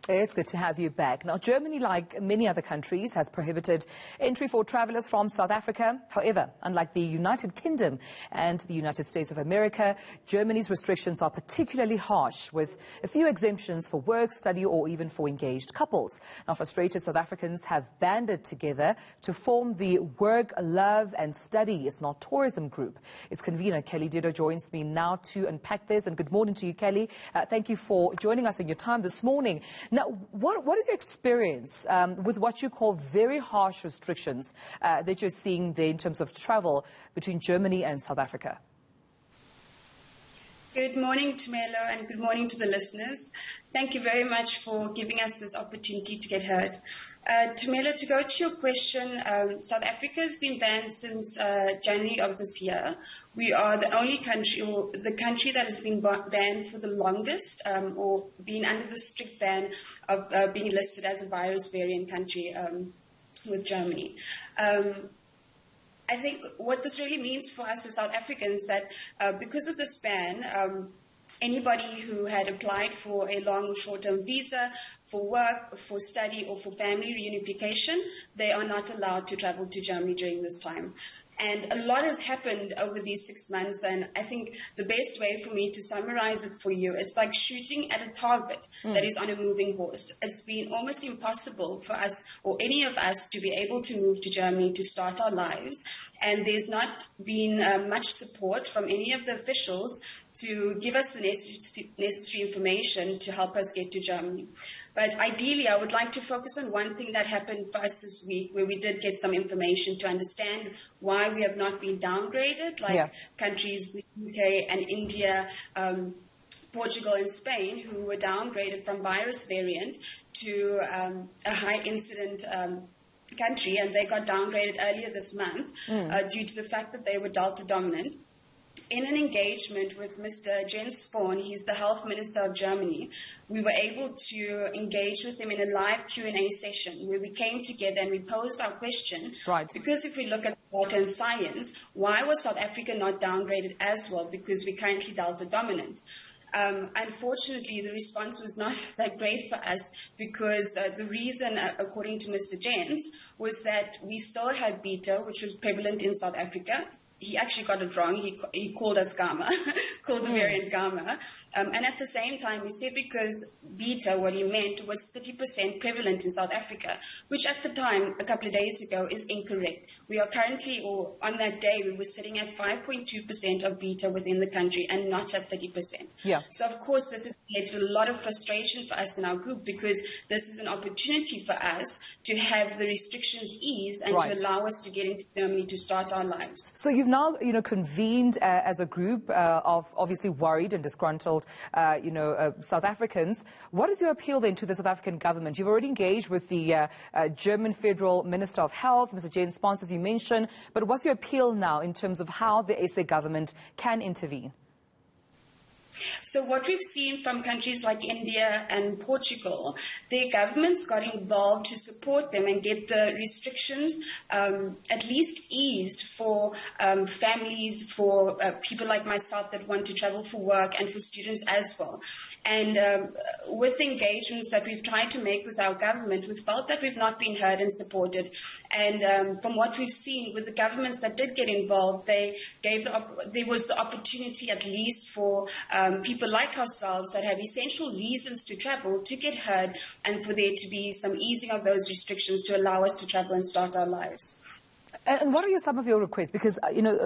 It's good to have you back. Now, Germany, like many other countries, has prohibited entry for travellers from South Africa. However, unlike the United Kingdom and the United States of America, Germany's restrictions are particularly harsh, with a few exemptions for work, study, or even for engaged couples. Now, frustrated South Africans have banded together to form the Work, Love and Study Is Not Tourism group. Its convener, Dido, joins me now to unpack this. And good morning to you, Kelly. Thank you for joining us in your time this morning. Now, what is your experience with what you call very harsh restrictions that you're seeing there in terms of travel between Germany and South Africa? Good morning, Tumelo, and good morning to the listeners. Thank you very much for giving us this opportunity to get heard. Tumelo, to go to your question, South Africa has been banned since January of this year. We are the only country, or the country that has been banned for the longest, or been under the strict ban of being listed as a virus variant country with Germany. I think what this really means for us as South Africans that because of this ban, anybody who had applied for a long or short-term visa for work, for study, or for family reunification, they are not allowed to travel to Germany during this time. And a lot has happened over these 6 months, and I think the best way for me to summarize it for you, it's like shooting at a target that is on a moving horse. It's been almost impossible for us, or any of us, to be able to move to Germany to start our lives. And there's not been much support from any of the officials to give us the necessary information to help us get to Germany. But ideally, I would like to focus on one thing that happened for us this week, where we did get some information to understand why we have not been downgraded, like countries, the UK and India, Portugal and Spain, who were downgraded from virus variant to a high incident country, and they got downgraded earlier this month due to the fact that they were Delta dominant. In an engagement with Mr. Jens Spahn, he's the health minister of Germany, we were able to engage with him in a live Q&A session where we came together and we posed our question. Right. Because if we look at data and science, why was South Africa not downgraded as well? Because we're currently Delta dominant. Unfortunately, the response was not that great for us because the reason, according to Mr. Jens, was that we still had Beta, which was prevalent in South Africa. He actually got it wrong. He called us Gamma, called the variant Gamma. And at the same time, he said because Beta, what he meant was 30% prevalent in South Africa, which at the time, a couple of days ago, is incorrect. We are currently, or on that day, we were sitting at 5.2% of Beta within the country and not at 30%. Yeah. So, of course, this has led to a lot of frustration for us in our group because this is an opportunity for us to have the restrictions eased and to allow us to get into Germany to start our lives. So you've now, convened as a group of obviously worried and disgruntled, South Africans. What is your appeal then to the South African government? You've already engaged with the German Federal Minister of Health, Mr. Jens Spahn, as you mentioned. But what's your appeal now in terms of how the SA government can intervene? So what we've seen from countries like India and Portugal, their governments got involved to support them and get the restrictions at least eased for families, for people like myself that want to travel for work, and for students as well. And with the engagements that we've tried to make with our government, we've felt that we've not been heard and supported. And from what we've seen with the governments that did get involved, there was the opportunity at least for people like ourselves that have essential reasons to travel to get heard, and for there to be some easing of those restrictions to allow us to travel and start our lives. And what are some of your requests? Because,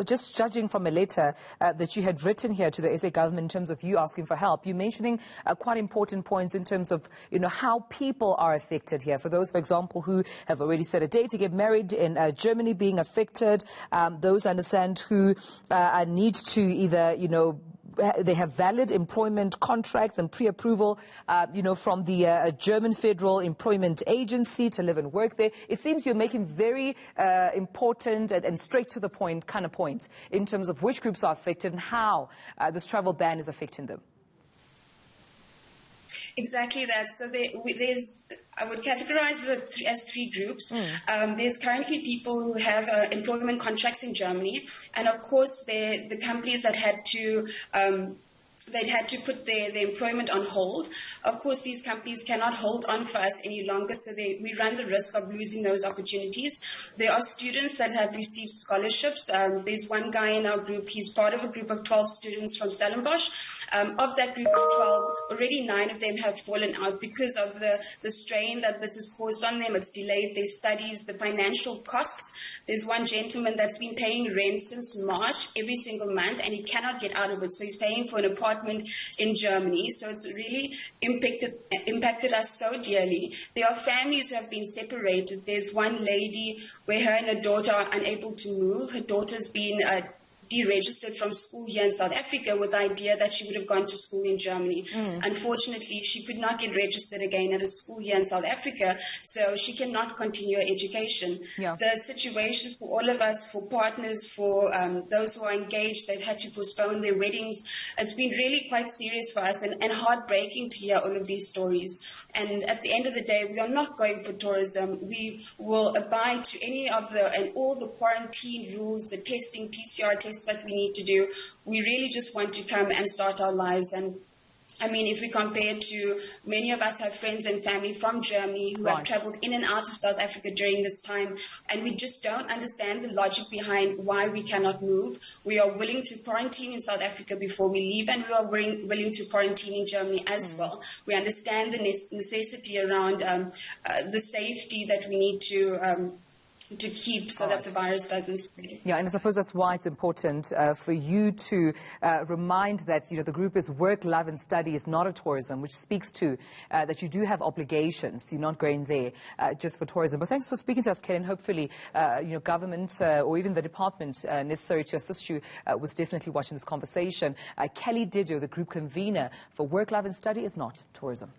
just judging from a letter that you had written here to the SA government in terms of you asking for help, you're mentioning quite important points in terms of, how people are affected here. For those, for example, who have already set a date to get married in Germany being affected, those, I understand, who need to either, they have valid employment contracts and pre-approval, from the German Federal Employment Agency to live and work there. It seems you're making very important and straight to the point kind of points in terms of which groups are affected and how this travel ban is affecting them. Exactly that. So I would categorize it as three groups. There's currently people who have employment contracts in Germany, and of course the companies that had to they'd had to put their employment on hold. Of course, these companies cannot hold on for us any longer, so we run the risk of losing those opportunities. There are students that have received scholarships. There's one guy in our group, he's part of a group of 12 students from Stellenbosch. Of that group of 12, already 9 of them have fallen out because of the strain that this has caused on them. It's delayed their studies, the financial costs. There's one gentleman that's been paying rent since March every single month, and he cannot get out of it, so he's paying for an apartment in Germany. So it's really impacted us so dearly. There are families who have been separated. There's one lady where her and her daughter are unable to move. Her daughter's been deregistered from school here in South Africa with the idea that she would have gone to school in Germany. Unfortunately, she could not get registered again at a school here in South Africa, so she cannot continue her education. The situation for all of us, for partners, for those who are engaged, they've had to postpone their weddings. It's been really quite serious for us and heartbreaking to hear all of these stories. And at the end of the day, we are not going for tourism. We will abide to any of all the quarantine rules, the testing, PCR tests that we need to do. We really just want to come and start our lives. And I mean, if we compare to, many of us have friends and family from Germany who have traveled in and out of South Africa during this time, and we just don't understand the logic behind why we cannot move. We are willing to quarantine in South Africa before we leave, and we are willing to quarantine in Germany as well. We understand the necessity around the safety that we need to keep so that the virus doesn't spread. Yeah, and I suppose that's why it's important for you to remind that, the group is work, love and study is not a tourism, which speaks to that you do have obligations. You're not going there just for tourism. But thanks for speaking to us, Kelly, and hopefully, government or even the department necessary to assist you was definitely watching this conversation. Kelly Dido, the group convener for Work, Love and Study is not tourism.